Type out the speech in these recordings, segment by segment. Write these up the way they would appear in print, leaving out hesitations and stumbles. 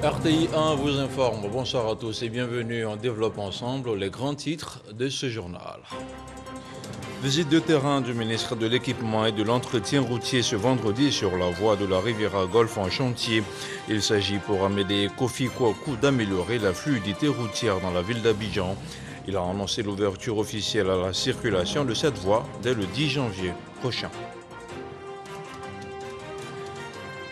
RTI 1 vous informe. Bonsoir à tous et bienvenue. On développe ensemble les grands titres de ce journal. Visite de terrain du ministre de l'Équipement et de l'Entretien routier ce vendredi sur la voie de la Riviera Golfe en chantier. Il s'agit pour Amédée Kofi Kouakou d'améliorer la fluidité routière dans la ville d'Abidjan. Il a annoncé l'ouverture officielle à la circulation de cette voie dès le 10 janvier prochain.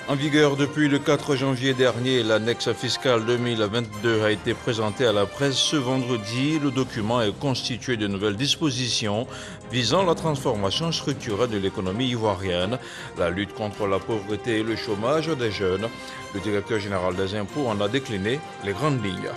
En vigueur depuis le 4 janvier dernier, l'annexe fiscale 2022 a été présentée à la presse ce vendredi. Le document est constitué de nouvelles dispositions visant la transformation structurelle de l'économie ivoirienne, la lutte contre la pauvreté et le chômage des jeunes. Le directeur général des impôts en a décliné les grandes lignes.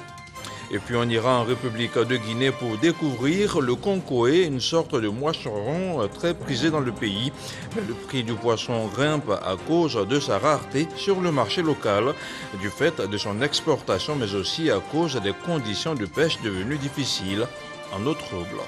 Et puis on ira en République de Guinée pour découvrir le konkoé, une sorte de moisseron très prisé dans le pays. Mais le prix du poisson grimpe à cause de sa rareté sur le marché local, du fait de son exportation, mais aussi à cause des conditions de pêche devenues difficiles en eau trouble.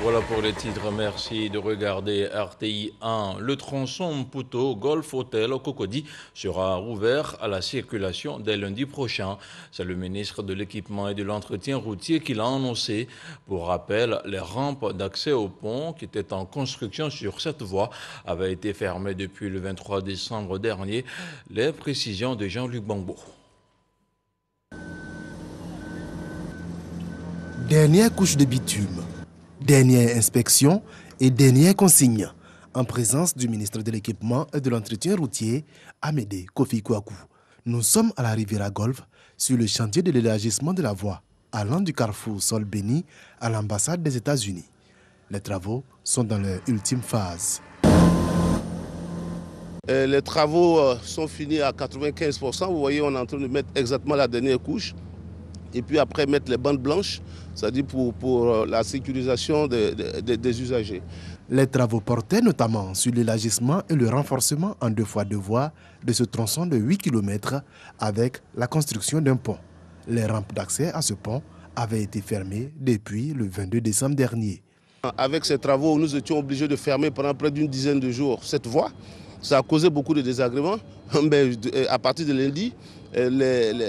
Voilà pour les titres, merci de regarder RTI 1. Le tronçon Mputo Golf Hotel Cocody sera rouvert à la circulation dès lundi prochain. C'est le ministre de l'Équipement et de l'Entretien routier qui l'a annoncé. Pour rappel, les rampes d'accès au pont qui étaient en construction sur cette voie avaient été fermées depuis le 23 décembre dernier. Les précisions de Jean-Luc Bangbo. Dernière couche de bitume. Dernière inspection et dernière consigne, en présence du ministre de l'Équipement et de l'Entretien routier, Amédée Kofi Kouakou. Nous sommes à la Riviera Golfe, sur le chantier de l'élargissement de la voie, allant du carrefour Sol Béni à l'ambassade des États-Unis. Les travaux sont dans leur ultime phase. Les travaux sont finis à 95%. Vous voyez, on est en train de mettre exactement la dernière couche. Et puis après mettre les bandes blanches, c'est-à-dire pour la sécurisation des usagers. Les travaux portaient notamment sur l'élargissement et le renforcement en 2x2 voies de ce tronçon de 8 km avec la construction d'un pont. Les rampes d'accès à ce pont avaient été fermées depuis le 22 décembre dernier. Avec ces travaux, nous étions obligés de fermer pendant près d'une dizaine de jours cette voie. Ça a causé beaucoup de désagréments. Mais à partir de lundi,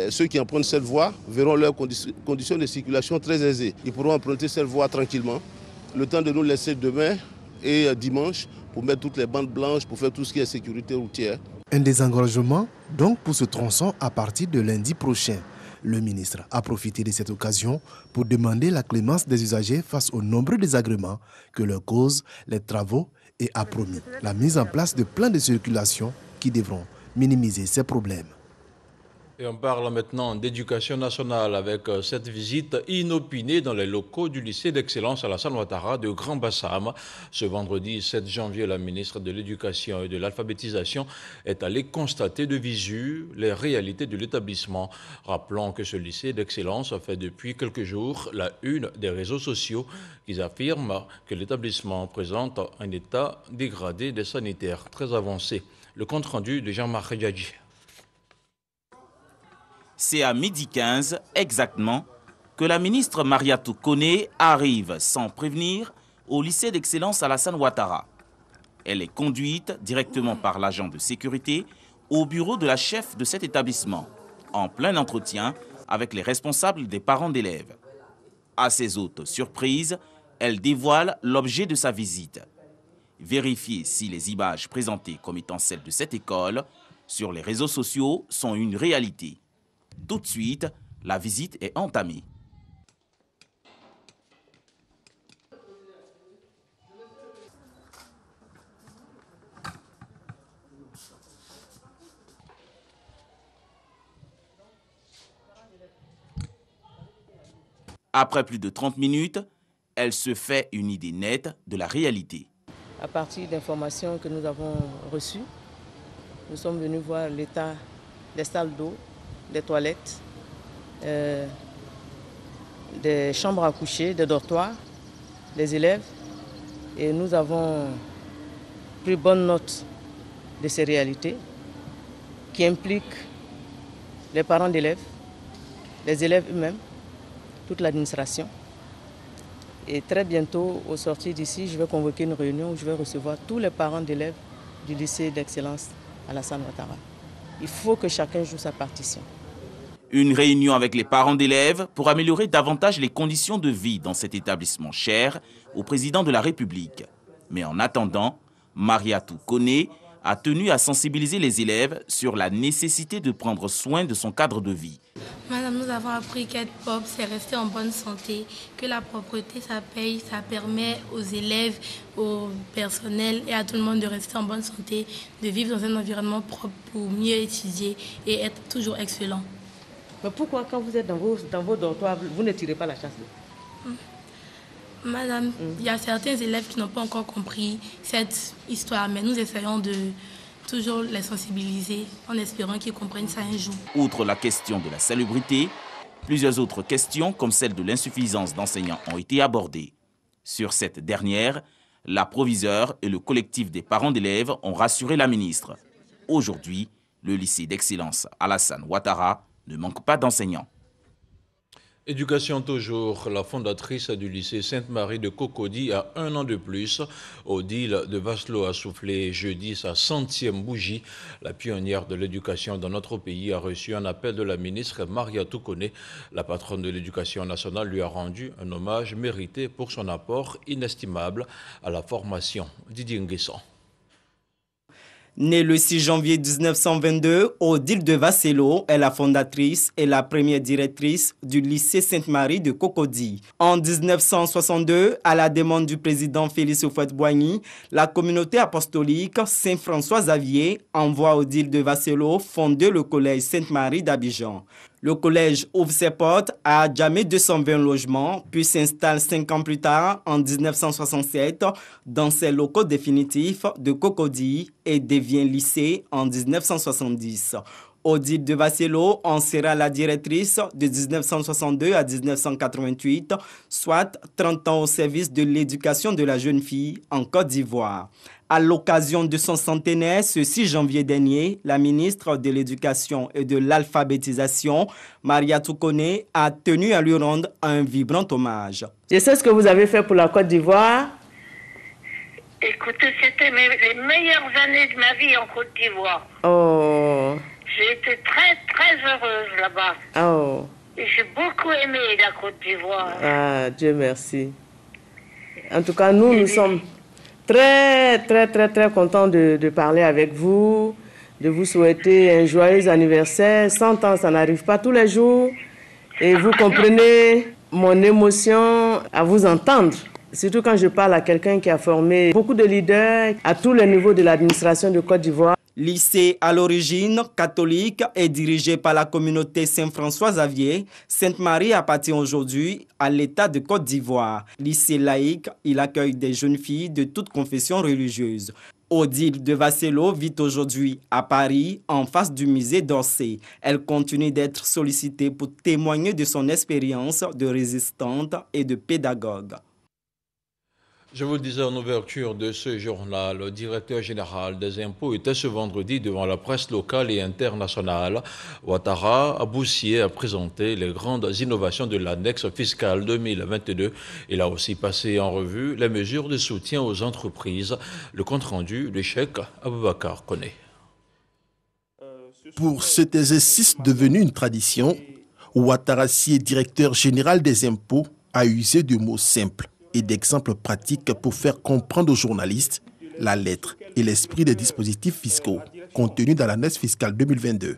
ceux qui empruntent cette voie verront leurs conditions de circulation très aisées. Ils pourront emprunter cette voie tranquillement. Le temps de nous laisser demain et dimanche pour mettre toutes les bandes blanches, pour faire tout ce qui est sécurité routière. Un désengorgement donc pour ce tronçon à partir de lundi prochain. Le ministre a profité de cette occasion pour demander la clémence des usagers face aux nombreux désagréments que leur causent les travaux et a promis la mise en place de plans de circulation qui devront minimiser ces problèmes. Et on parle maintenant d'éducation nationale avec cette visite inopinée dans les locaux du lycée d'excellence Alassane Ouattara de Grand Bassam. Ce vendredi 7 janvier, la ministre de l'Éducation et de l'Alphabétisation est allée constater de visu les réalités de l'établissement. Rappelons que ce lycée d'excellence a fait depuis quelques jours la une des réseaux sociaux qui affirment que l'établissement présente un état dégradé des sanitaires très avancé. Le compte-rendu de Jean-Marc Djadji. C'est à 12h15 exactement que la ministre Mariatou Koné arrive sans prévenir au lycée d'excellence Alassane Ouattara. Elle est conduite directement par l'agent de sécurité au bureau de la chef de cet établissement, en plein entretien avec les responsables des parents d'élèves. À ses hautes surprises, elle dévoile l'objet de sa visite. Vérifier si les images présentées comme étant celles de cette école sur les réseaux sociaux sont une réalité. Tout de suite, la visite est entamée. Après plus de 30 minutes, elle se fait une idée nette de la réalité. À partir d'informations que nous avons reçues, nous sommes venus voir l'état des salles d'eau, des toilettes, des chambres à coucher, des dortoirs, des élèves. Et nous avons pris bonne note de ces réalités qui impliquent les parents d'élèves, les élèves eux-mêmes, toute l'administration. Et très bientôt, au sortir d'ici, je vais convoquer une réunion où je vais recevoir tous les parents d'élèves du lycée d'excellence Alassane Ouattara. Il faut que chacun joue sa partition. Une réunion avec les parents d'élèves pour améliorer davantage les conditions de vie dans cet établissement cher au président de la République. Mais en attendant, Mariatou Koné a tenu à sensibiliser les élèves sur la nécessité de prendre soin de son cadre de vie. Madame, nous avons appris qu'être propre, c'est rester en bonne santé, que la propreté, ça paye, ça permet aux élèves, au personnel et à tout le monde de rester en bonne santé, de vivre dans un environnement propre pour mieux étudier et être toujours excellent. Mais pourquoi quand vous êtes dans vos dortoirs, vous ne tirez pas la chasse d'eau? Madame, il y a certains élèves qui n'ont pas encore compris cette histoire, mais nous essayons de toujours les sensibiliser en espérant qu'ils comprennent ça un jour. Outre la question de la salubrité, plusieurs autres questions, comme celle de l'insuffisance d'enseignants, ont été abordées. Sur cette dernière, la proviseure et le collectif des parents d'élèves ont rassuré la ministre. Aujourd'hui, le lycée d'excellence Alassane Ouattara ne manque pas d'enseignants. Éducation toujours, la fondatrice du lycée Sainte-Marie de Cocody a 1 an de plus. Odile de Vasselot a soufflé jeudi sa 100e bougie. La pionnière de l'éducation dans notre pays a reçu un appel de la ministre Mariatou Koné. La patronne de l'éducation nationale lui a rendu un hommage mérité pour son apport inestimable à la formation. Didier Nguesson. Née le 6 janvier 1922, Odile de Vasselot est la fondatrice et la première directrice du lycée Sainte-Marie de Cocody. En 1962, à la demande du président Félix Houphouët-Boigny, la communauté apostolique Saint-François-Xavier envoie Odile de Vasselot fonder le collège Sainte-Marie d'Abidjan. Le collège ouvre ses portes à Djamé 220 logements, puis s'installe 5 ans plus tard, en 1967, dans ses locaux définitifs de Cocody et devient lycée en 1970. Odile de Vasselot en sera la directrice de 1962 à 1988, soit 30 ans au service de l'éducation de la jeune fille en Côte d'Ivoire. À l'occasion de son centenaire, ce 6 janvier dernier, la ministre de l'Éducation et de l'Alphabétisation, Mariatou Koné, a tenu à lui rendre un vibrant hommage. Je sais ce que vous avez fait pour la Côte d'Ivoire. Écoutez, c'était les meilleures années de ma vie en Côte d'Ivoire. Oh. J'ai été très, très heureuse là-bas. Oh. Et j'ai beaucoup aimé la Côte d'Ivoire. Ah, Dieu merci. En tout cas, nous sommes très, très, très, très contents de parler avec vous, de vous souhaiter un joyeux anniversaire. 100 ans, ça n'arrive pas tous les jours. Et vous comprenez mon émotion à vous entendre. Surtout quand je parle à quelqu'un qui a formé beaucoup de leaders à tous les niveaux de l'administration de Côte d'Ivoire. Lycée à l'origine catholique et dirigé par la communauté Saint-François-Xavier, Sainte-Marie appartient aujourd'hui à l'État de Côte d'Ivoire. Lycée laïque, il accueille des jeunes filles de toutes confessions religieuses. Odile de Vasselot vit aujourd'hui à Paris, en face du musée d'Orsay. Elle continue d'être sollicitée pour témoigner de son expérience de résistante et de pédagogue. Je vous le disais en ouverture de ce journal, le directeur général des impôts était ce vendredi devant la presse locale et internationale. Ouattara Aboussié a présenté les grandes innovations de l'annexe fiscale 2022. Il a aussi passé en revue les mesures de soutien aux entreprises. Le compte-rendu de Cheikh Aboubakar Koné. Pour cet exercice devenu une tradition, Ouattara Sy, directeur général des impôts, a usé de mots simples et d'exemples pratiques pour faire comprendre aux journalistes la lettre et l'esprit des dispositifs fiscaux contenus dans l'annexe fiscale 2022.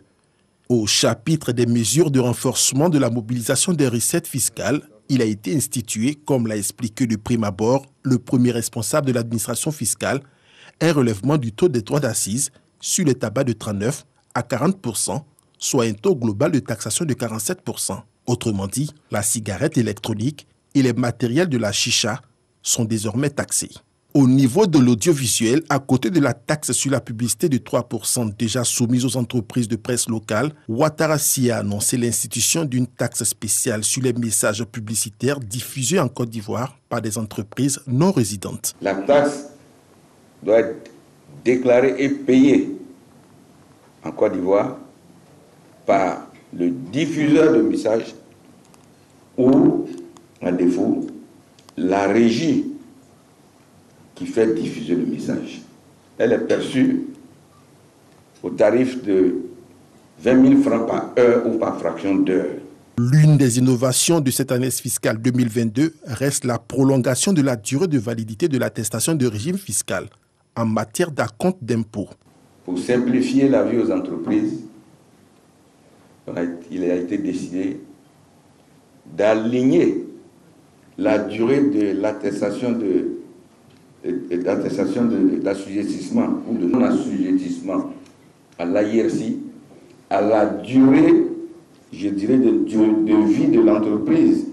Au chapitre des mesures de renforcement de la mobilisation des recettes fiscales, il a été institué, comme l'a expliqué de prime abord le premier responsable de l'administration fiscale, un relèvement du taux des droits d'assises sur le tabac de 39 à 40%, soit un taux global de taxation de 47%. Autrement dit, la cigarette électronique et les matériels de la chicha sont désormais taxés. Au niveau de l'audiovisuel, à côté de la taxe sur la publicité de 3% déjà soumise aux entreprises de presse locales, Ouattara Sy a annoncé l'institution d'une taxe spéciale sur les messages publicitaires diffusés en Côte d'Ivoire par des entreprises non résidentes. La taxe doit être déclarée et payée en Côte d'Ivoire par le diffuseur de messages ou, à défaut, la régie qui fait diffuser le message. Elle est perçue au tarif de 20 000 francs par heure ou par fraction d'heure. L'une des innovations de cette année fiscale 2022 reste la prolongation de la durée de validité de l'attestation de régime fiscal en matière d'acompte d'impôts. Pour simplifier la vie aux entreprises, il a été décidé d'aligner la durée de l'attestation d'assujettissement ou de non-assujettissement à l'IRC à la durée, je dirais, de vie de l'entreprise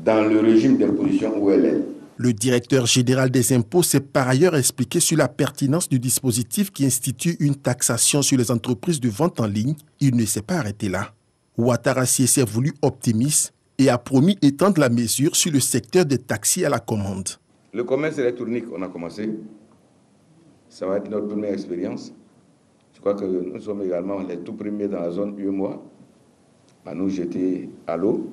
dans le régime d'imposition où elle est. Le directeur général des impôts s'est par ailleurs expliqué sur la pertinence du dispositif qui institue une taxation sur les entreprises de vente en ligne. Il ne s'est pas arrêté là. Ouattara s'est voulu optimiste et a promis étendre la mesure sur le secteur des taxis à la commande. Le commerce électronique, on a commencé. Ça va être notre première expérience. Je crois que nous sommes également les tout premiers dans la zone UEMOA à nous jeter à l'eau.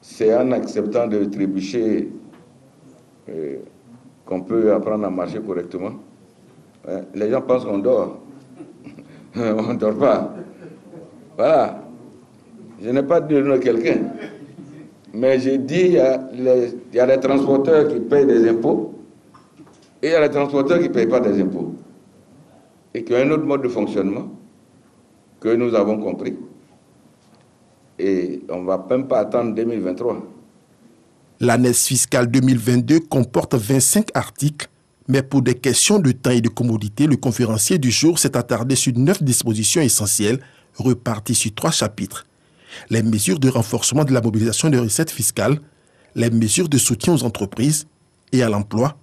C'est en acceptant de trébucher qu'on peut apprendre à marcher correctement. Les gens pensent qu'on dort. On ne dort pas. Voilà. Je n'ai pas dit de quelqu'un. Mais j'ai dit, il y a les transporteurs qui payent des impôts et il y a les transporteurs qui ne payent pas des impôts. Et qu'il y a un autre mode de fonctionnement que nous avons compris. Et on ne va même pas attendre 2023. L'année fiscale 2022 comporte 25 articles, mais pour des questions de temps et de commodité, le conférencier du jour s'est attardé sur 9 dispositions essentielles reparties sur 3 chapitres. Les mesures de renforcement de la mobilisation des recettes fiscales, les mesures de soutien aux entreprises et à l'emploi,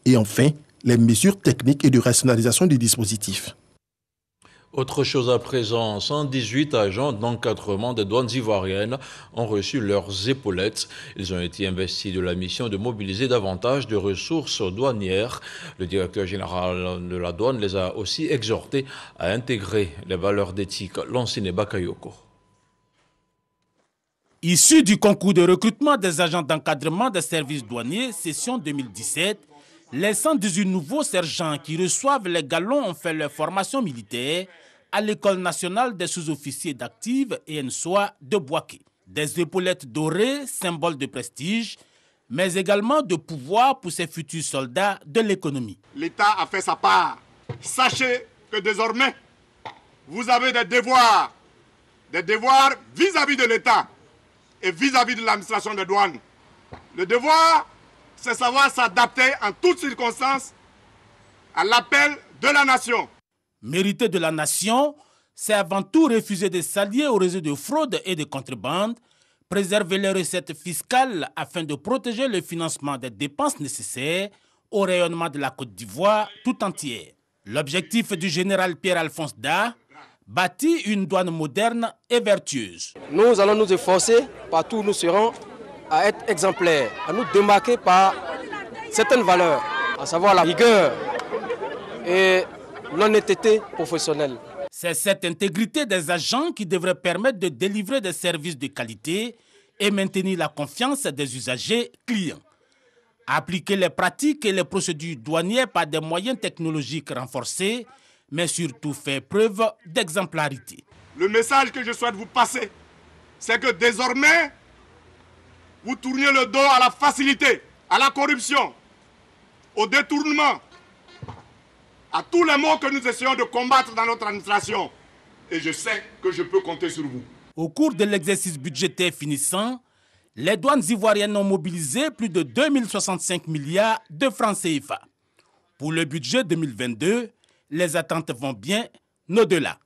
et enfin, les mesures techniques et de rationalisation du dispositif. Autre chose à présent, 118 agents d'encadrement des douanes ivoiriennes ont reçu leurs épaulettes. Ils ont été investis de la mission de mobiliser davantage de ressources douanières. Le directeur général de la douane les a aussi exhortés à intégrer les valeurs d'éthique. Lansine Bakayoko. Issus du concours de recrutement des agents d'encadrement des services douaniers, session 2017, les 118 nouveaux sergents qui reçoivent les galons ont fait leur formation militaire à l'École nationale des sous-officiers d'active ENSOA de Bouaké. Des épaulettes dorées, symbole de prestige, mais également de pouvoir pour ces futurs soldats de l'économie. L'État a fait sa part. Sachez que désormais, vous avez des devoirs vis-à-vis de l'État et vis-à-vis de l'administration des douanes. Le devoir, c'est savoir s'adapter en toutes circonstances à l'appel de la nation. Mériter de la nation, c'est avant tout refuser de s'allier au réseau de fraude et de contrebande, préserver les recettes fiscales afin de protéger le financement des dépenses nécessaires au rayonnement de la Côte d'Ivoire tout entière. L'objectif du général Pierre-Alphonse Da, bâtir une douane moderne et vertueuse. Nous allons nous efforcer, partout où nous serons, à être exemplaires, à nous démarquer par certaines valeurs, à savoir la rigueur et l'honnêteté professionnelle. C'est cette intégrité des agents qui devrait permettre de délivrer des services de qualité et maintenir la confiance des usagers clients. Appliquer les pratiques et les procédures douanières par des moyens technologiques renforcés, mais surtout faire preuve d'exemplarité. Le message que je souhaite vous passer, c'est que désormais, vous tournez le dos à la facilité, à la corruption, au détournement, à tous les maux que nous essayons de combattre dans notre administration. Et je sais que je peux compter sur vous. Au cours de l'exercice budgétaire finissant, les douanes ivoiriennes ont mobilisé plus de 2065 milliards de francs CFA. Pour le budget 2022, les attentes vont bien au-delà.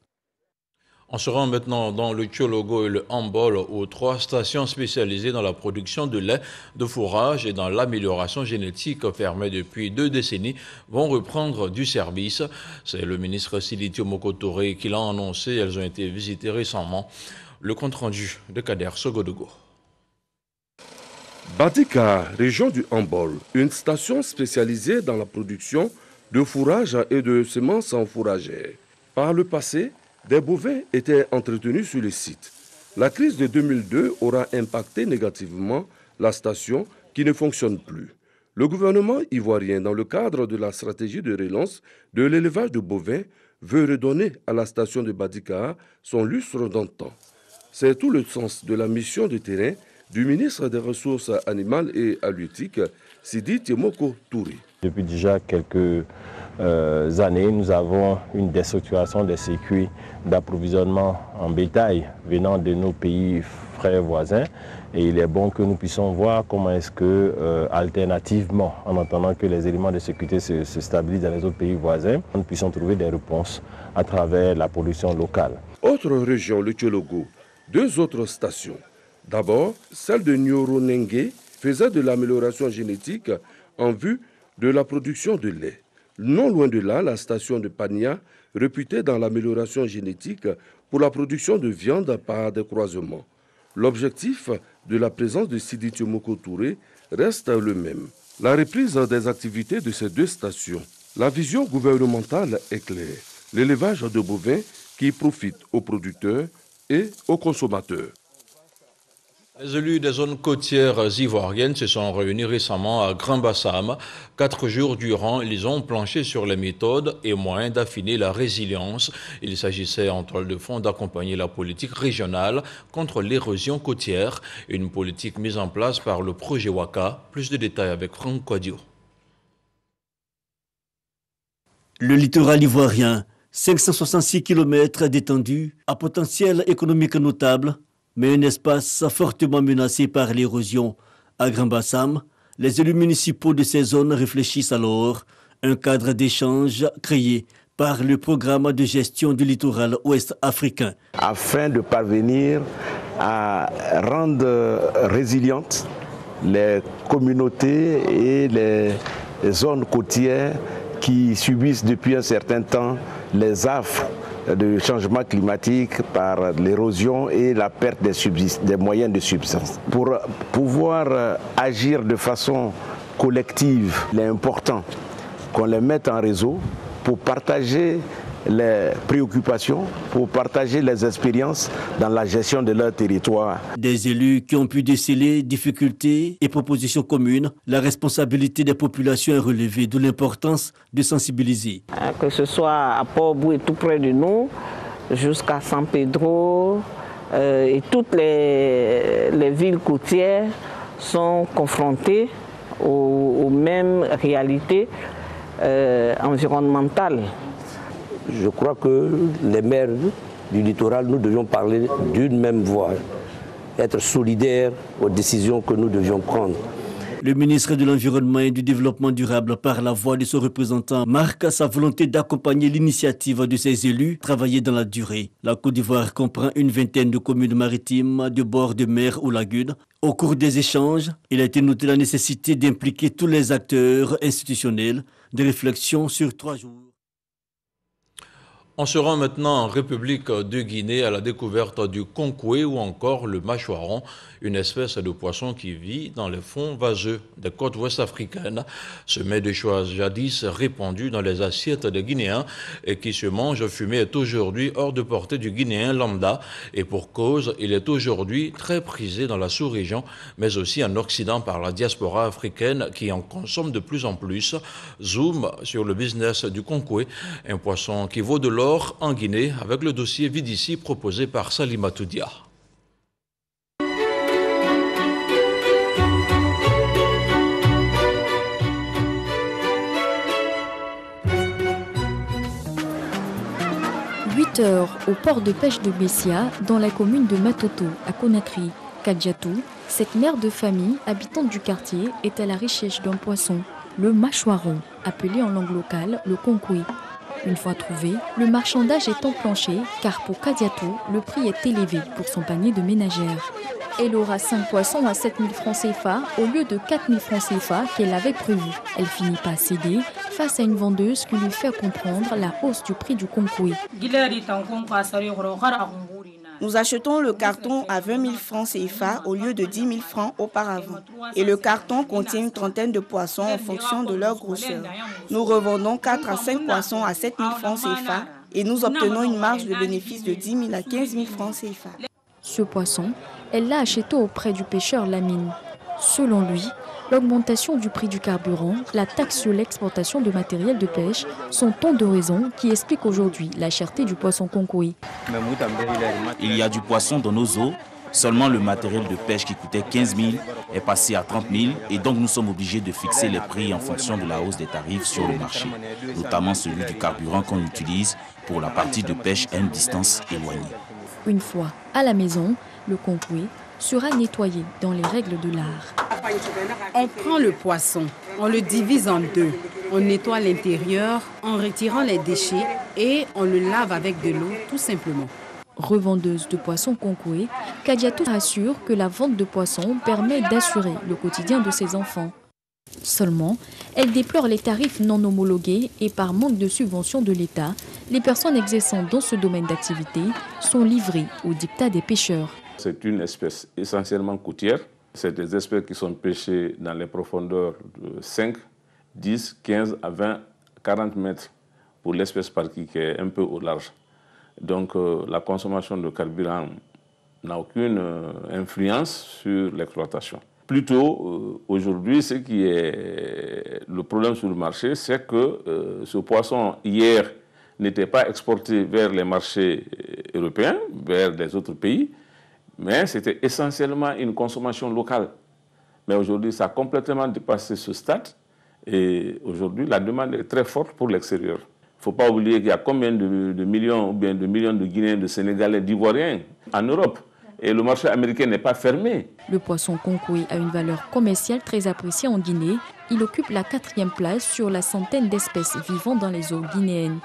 On se rend maintenant dans le Tchologo et le Hambol, aux 3 stations spécialisées dans la production de lait, de fourrage et dans l'amélioration génétique fermées depuis 2 décennies vont reprendre du service. C'est le ministre Silitio Mokotoré qui l'a annoncé. Elles ont été visitées récemment. Le compte-rendu de Kader Sogodogo. Badika, région du Hambol, une station spécialisée dans la production de fourrage et de semences en fourragère. Par le passé, des bovins étaient entretenus sur le site. La crise de 2002 aura impacté négativement la station qui ne fonctionne plus. Le gouvernement ivoirien, dans le cadre de la stratégie de relance de l'élevage de bovins, veut redonner à la station de Badika son lustre d'antan. C'est tout le sens de la mission de terrain du ministre des Ressources animales et halieutiques, Sidi Temoko Touré. Depuis déjà quelques années, nous avons une déstructuration des circuits d'approvisionnement en bétail venant de nos pays frères voisins. Et il est bon que nous puissions voir comment est-ce que, alternativement, en attendant que les éléments de sécurité se stabilisent dans les autres pays voisins, nous puissions trouver des réponses à travers la production locale. Autre région, le Tchologo, 2 autres stations. D'abord, celle de Nyoronengue faisait de l'amélioration génétique en vue de la production de lait. Non loin de là, la station de Pania, réputée dans l'amélioration génétique pour la production de viande par des croisements. L'objectif de la présence de Sidi Temoko Touré reste le même. La reprise des activités de ces 2 stations. La vision gouvernementale est claire. L'élevage de bovins qui profite aux producteurs et aux consommateurs. Les élus des zones côtières ivoiriennes se sont réunis récemment à Grand Bassam. 4 jours durant, ils ont planché sur les méthodes et moyens d'affiner la résilience. Il s'agissait en toile de fond d'accompagner la politique régionale contre l'érosion côtière, une politique mise en place par le projet Waka. Plus de détails avec Franck Quadio. Le littoral ivoirien, 566 km d'étendue, à potentiel économique notable, mais un espace fortement menacé par l'érosion. À Grand Bassam, les élus municipaux de ces zones réfléchissent alors un cadre d'échange créé par le programme de gestion du littoral ouest africain. Afin de parvenir à rendre résilientes les communautés et les zones côtières qui subissent depuis un certain temps les affres de changement climatique par l'érosion et la perte des moyens de subsistance. Pour pouvoir agir de façon collective, il est important qu'on les mette en réseau pour partager les préoccupations, pour partager les expériences dans la gestion de leur territoire. Des élus qui ont pu déceler difficultés et propositions communes, la responsabilité des populations est relevée, d'où l'importance de sensibiliser. Que ce soit à Port-Bou et tout près de nous, jusqu'à San Pedro, et toutes les villes côtières sont confrontées aux mêmes réalités environnementales. Je crois que les maires du littoral, nous devions parler d'une même voix, être solidaires aux décisions que nous devions prendre. Le ministre de l'Environnement et du Développement durable, par la voix de son représentant, marque sa volonté d'accompagner l'initiative de ses élus, travailler dans la durée. La Côte d'Ivoire comprend une vingtaine de communes maritimes, de bords de mer ou lagunes. Au cours des échanges, il a été noté la nécessité d'impliquer tous les acteurs institutionnels, de réflexion sur 3 jours. On se rend maintenant en République de Guinée à la découverte du konkoué ou encore le mâchoiron, une espèce de poisson qui vit dans les fonds vaseux des côtes ouest africaines. Ce mets de choix jadis répandu dans les assiettes des Guinéens et qui se mange fumé est aujourd'hui hors de portée du Guinéen lambda. Et pour cause, il est aujourd'hui très prisé dans la sous-région, mais aussi en Occident par la diaspora africaine qui en consomme de plus en plus. Zoom sur le business du konkoué, un poisson qui vaut de l'or en Guinée avec le dossier Vidici proposé par Salimatou Dia. Heures au port de pêche de Bessia, dans la commune de Matoto, à Conakry. Kadjatou, cette mère de famille habitante du quartier, est à la recherche d'un poisson, le mâchoiron, appelé en langue locale le konkoué. Une fois trouvé, le marchandage est enclenché car pour Kadjatou, le prix est élevé pour son panier de ménagère. Elle aura 5 poissons à 7 000 francs CFA au lieu de 4 000 francs CFA qu'elle avait prévu. Elle finit par céder face à une vendeuse qui lui fait comprendre la hausse du prix du konkoué. Nous achetons le carton à 20 000 francs CFA au lieu de 10 000 francs auparavant. Et le carton contient une trentaine de poissons en fonction de leur grosseur. Nous revendons 4 à 5 poissons à 7 000 francs CFA et nous obtenons une marge de bénéfice de 10 000 à 15 000 francs CFA. Ce poisson, elle l'a acheté auprès du pêcheur Lamine. Selon lui, L'augmentation du prix du carburant, la taxe sur l'exportation de matériel de pêche sont tant de raisons qui expliquent aujourd'hui la cherté du poisson concoui. Il y a du poisson dans nos eaux. Seulement le matériel de pêche qui coûtait 15 000 est passé à 30 000 et donc nous sommes obligés de fixer les prix en fonction de la hausse des tarifs sur le marché, notamment celui du carburant qu'on utilise pour la partie de pêche à une distance éloignée. Une fois à la maison, le concoui sera nettoyé dans les règles de l'art. On prend le poisson, on le divise en deux, on nettoie l'intérieur en retirant les déchets et on le lave avec de l'eau tout simplement. Revendeuse de poissons concoués, Kadiatou assure que la vente de poissons permet d'assurer le quotidien de ses enfants. Seulement, elle déplore les tarifs non homologués et par manque de subvention de l'État, les personnes exerçant dans ce domaine d'activité sont livrées au diktat des pêcheurs. C'est une espèce essentiellement côtière. C'est des espèces qui sont pêchées dans les profondeurs de 5, 10, 15 à 20, 40 mètres pour l'espèce parquet qui est un peu au large. Donc la consommation de carburant n'a aucune influence sur l'exploitation. Plutôt, aujourd'hui, ce qui est le problème sur le marché, c'est que ce poisson, hier, n'était pas exporté vers les marchés européens, vers les autres pays, mais c'était essentiellement une consommation locale. Mais aujourd'hui, ça a complètement dépassé ce stade et aujourd'hui, la demande est très forte pour l'extérieur. Il ne faut pas oublier qu'il y a combien de millions ou bien de millions de Guinéens, de Sénégalais, d'Ivoiriens en Europe. Et le marché américain n'est pas fermé. Le poisson concoui a une valeur commerciale très appréciée en Guinée. Il occupe la 4e place sur la centaine d'espèces vivant dans les eaux guinéennes.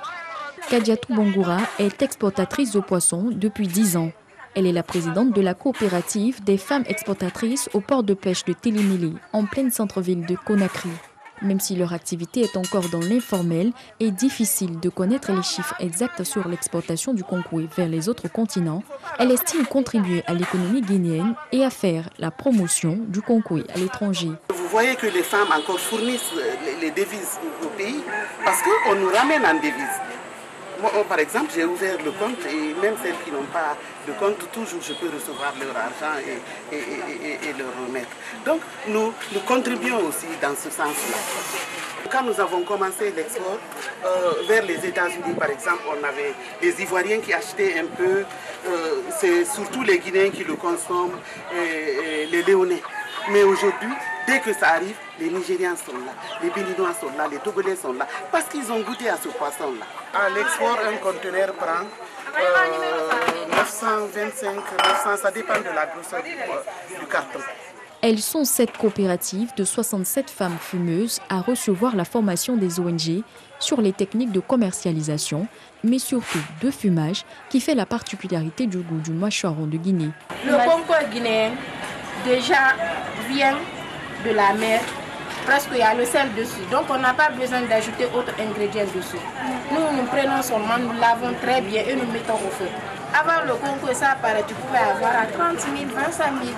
Kadiatou Bongoura est exportatrice de poissons depuis 10 ans. Elle est la présidente de la coopérative des femmes exportatrices au port de pêche de Télimili, en pleine centre-ville de Conakry. Même si leur activité est encore dans l'informel, il est difficile de connaître les chiffres exacts sur l'exportation du concoui vers les autres continents. Elle estime contribuer à l'économie guinéenne et à faire la promotion du concoui à l'étranger. Vous voyez que les femmes encore fournissent les devises au pays parce qu'on nous ramène en devises. Moi, par exemple, j'ai ouvert le compte et même celles qui n'ont pas de compte, toujours je peux recevoir leur argent et leur remettre. Donc nous contribuons aussi dans ce sens-là. Quand nous avons commencé l'export vers les États-Unis, par exemple, on avait des Ivoiriens qui achetaient un peu, c'est surtout les Guinéens qui le consomment, les Léonais. Mais aujourd'hui, dès que ça arrive, les Nigériens sont là, les Béninois sont là, les Togolais sont là, parce qu'ils ont goûté à ce poisson-là. À l'export, un conteneur prend 925, 900, ça dépend de la grosseur du carton. Elles sont 7 coopératives de 67 femmes fumeuses à recevoir la formation des ONG sur les techniques de commercialisation, mais surtout de fumage, qui fait la particularité du goût du mâchoiron de Guinée. Le concours guinéen déjà vient de la mer, presque il y a le sel dessus, donc on n'a pas besoin d'ajouter autres ingrédients dessus. Nous prenons seulement, nous lavons très bien et nous mettons au feu. Avant le concours, ça apparaît, tu pouvais avoir à 30 000, 25 000.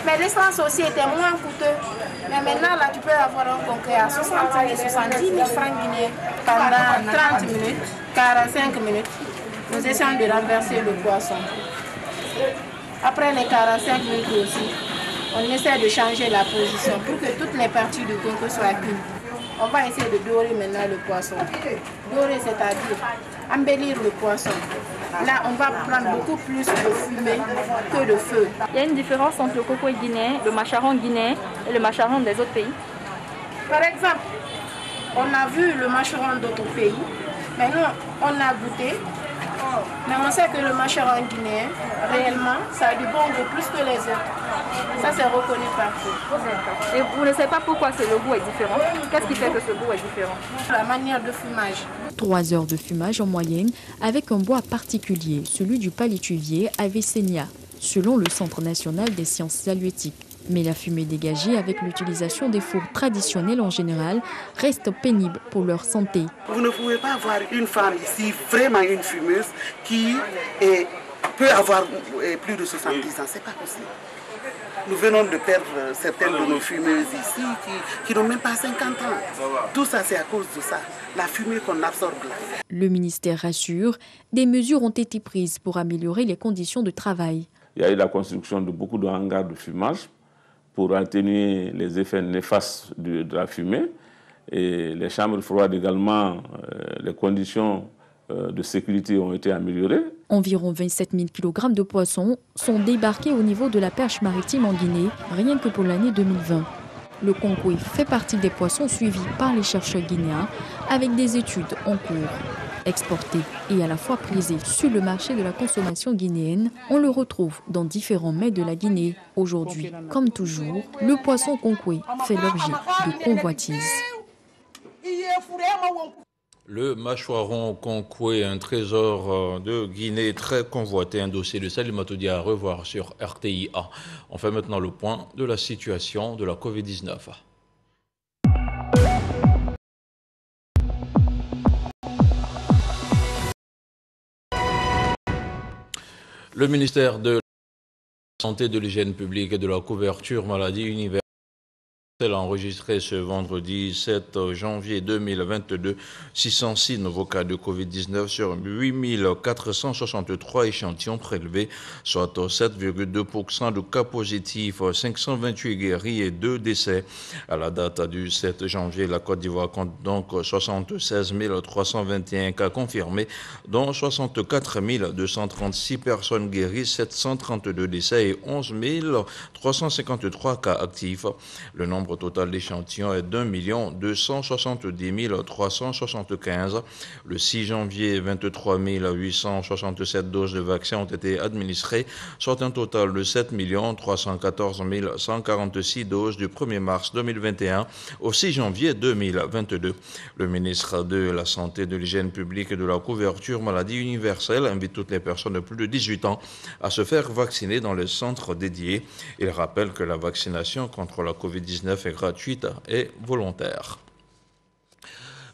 Mais l'essence aussi était moins coûteux. Mais maintenant, là, tu peux avoir un concours à 60 000, 70 000 francs guinéens pendant 30 minutes, 45 minutes. Nous essayons de renverser le poisson. Après les 45 minutes aussi, on essaie de changer la position pour que toutes les parties du concours soient cuites. On va essayer de dorer maintenant le poisson. Dorer, c'est-à-dire embellir le poisson. Là, on va prendre beaucoup plus de fumée que de feu. Il y a une différence entre le coco guinéen, le mâcharon guinéen et le mâcharon des autres pays. Par exemple, on a vu le mâcharon d'autres pays, mais nous, on a goûté. Mais on sait que le mâcharon guinéen, réellement, ça a du bon goût plus que les autres. Ça, c'est reconnu partout. Et vous ne savez pas pourquoi le goût est différent? Qu'est-ce qui fait que ce goût est différent? La manière de fumage. 3 heures de fumage en moyenne avec un bois particulier, celui du palétuvier Avicennia, selon le Centre national des sciences halieutiques. Mais la fumée dégagée avec l'utilisation des fours traditionnels en général reste pénible pour leur santé. Vous ne pouvez pas avoir une femme ici, vraiment une fumeuse, qui peut avoir plus de 70 ans. C'est pas possible. Nous venons de perdre certaines de nos fumeuses ici qui n'ont même pas 50 ans. Tout ça, c'est à cause de ça, la fumée qu'on absorbe là. Le ministère rassure, des mesures ont été prises pour améliorer les conditions de travail. Il y a eu la construction de beaucoup de hangars de fumage pour atténuer les effets néfastes de la fumée. Et les chambres froides également, les conditions de sécurité ont été améliorées. Environ 27 000 kg de poissons sont débarqués au niveau de la perche maritime en Guinée, rien que pour l'année 2020. Le konkoué fait partie des poissons suivis par les chercheurs guinéens avec des études en cours. Exporté et à la fois prisé sur le marché de la consommation guinéenne, on le retrouve dans différents mets de la Guinée. Aujourd'hui, comme toujours, le poisson konkoué fait l'objet de convoitises. Le mâchoiron konkoué, un trésor de Guinée très convoité, un dossier de Salim Matoudi à revoir sur RTIA. On fait maintenant le point de la situation de la Covid-19. Le ministère de la Santé, de l'Hygiène publique et de la couverture maladie universelle a enregistré ce vendredi 7 janvier 2022 606 nouveaux cas de Covid-19 sur 8463 échantillons prélevés, soit 7,2% de cas positifs, 528 guéris et 2 décès. À la date du 7 janvier, la Côte d'Ivoire compte donc 76 321 cas confirmés, dont 64 236 personnes guéries, 732 décès et 11 353 cas actifs. Le nombre total d'échantillons est d'1 270 375. Le 6 janvier, 23 867 doses de vaccins ont été administrées, soit un total de 7 314 146 doses du 1er mars 2021 au 6 janvier 2022. Le ministre de la Santé, de l'Hygiène publique et de la couverture maladie universelle invite toutes les personnes de plus de 18 ans à se faire vacciner dans les centres dédiés. Il rappelle que la vaccination contre la Covid-19 est gratuite et volontaire.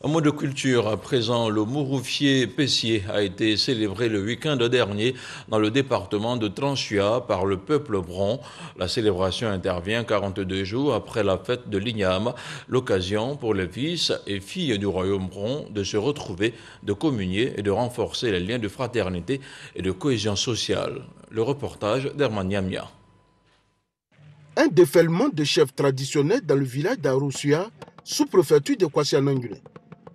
Un mot de culture à présent, le Mouroufié Pessier a été célébré le week-end dernier dans le département de Transua par le peuple bron. La célébration intervient 42 jours après la fête de l'Igname, l'occasion pour les fils et filles du royaume bron de se retrouver, de communier et de renforcer les liens de fraternité et de cohésion sociale. Le reportage d'Herman Yamia. Un déferlement de chefs traditionnels dans le village d'Arosua, sous-préfecture de Kwasianangune.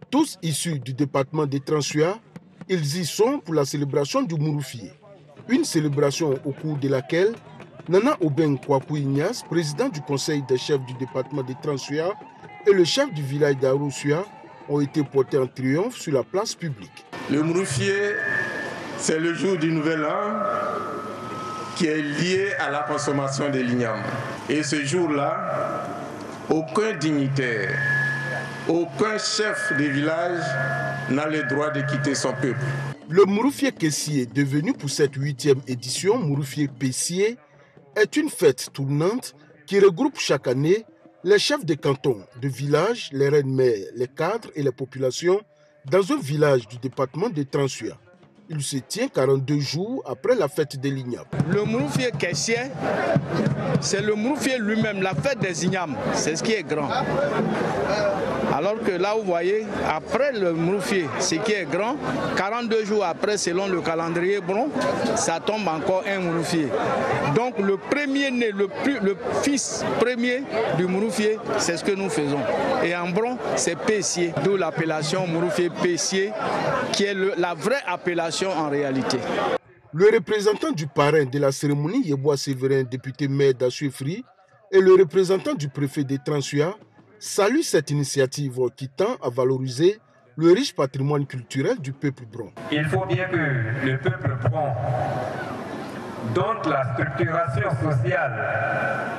Tous issus du département de Transua, ils y sont pour la célébration du Mouroufié. Une célébration au cours de laquelle Nana Obeng Kwaku Ignace, président du conseil des chefs du département de Transua, et le chef du village d'Arosua ont été portés en triomphe sur la place publique. Le Mouroufié, c'est le jour du Nouvel An qui est lié à la consommation de l'igname. Et ce jour-là, aucun dignitaire, aucun chef de village n'a le droit de quitter son peuple. Le Mouroufié Kessié, devenu pour cette 8e édition Mouroufié Pessier, est une fête tournante qui regroupe chaque année les chefs de canton, de villages, les reines-mères, les cadres et les populations dans un village du département de Transua. Il se tient 42 jours après la fête de l'Igname. Le Mouroufié Kessié, c'est le Mouroufié lui-même, la fête des Ignames, c'est ce qui est grand. Alors que là, vous voyez, après le Mouroufié, ce qui est grand, 42 jours après, selon le calendrier bron, ça tombe encore un Mouroufié. Donc le premier-né, le fils premier du Mouroufié, c'est ce que nous faisons. Et en bron, c'est Pessier, d'où l'appellation Mouroufié Pessier, qui est la vraie appellation en réalité. Le représentant du parrain de la cérémonie, Yeboa Séverin, député maire d'Assuefri, et le représentant du préfet de Transua salue cette initiative qui tend à valoriser le riche patrimoine culturel du peuple bron. Il faut bien que le peuple bron, dont la structuration sociale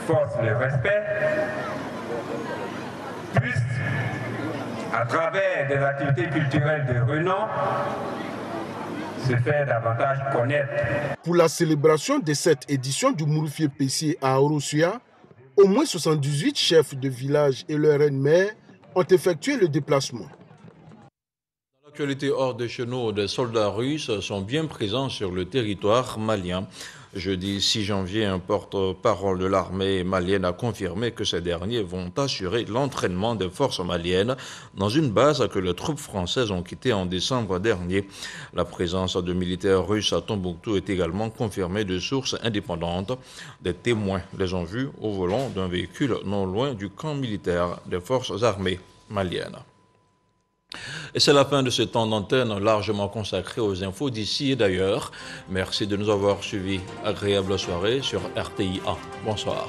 force le respect, puisse, à travers des activités culturelles de renom, se faire davantage connaître. Pour la célébration de cette édition du Mouroufié Pessier à Arosua, au moins 78 chefs de village et leurs reines-mères ont effectué le déplacement. L'actualité hors de chez nous, des soldats russes sont bien présents sur le territoire malien. Jeudi 6 janvier, un porte-parole de l'armée malienne a confirmé que ces derniers vont assurer l'entraînement des forces maliennes dans une base que les troupes françaises ont quittée en décembre dernier. La présence de militaires russes à Tombouctou est également confirmée de sources indépendantes. Des témoins les ont vus au volant d'un véhicule non loin du camp militaire des forces armées maliennes. Et c'est la fin de ce temps d'antenne largement consacré aux infos d'ici et d'ailleurs. Merci de nous avoir suivis. Agréable soirée sur RTI 1. Bonsoir.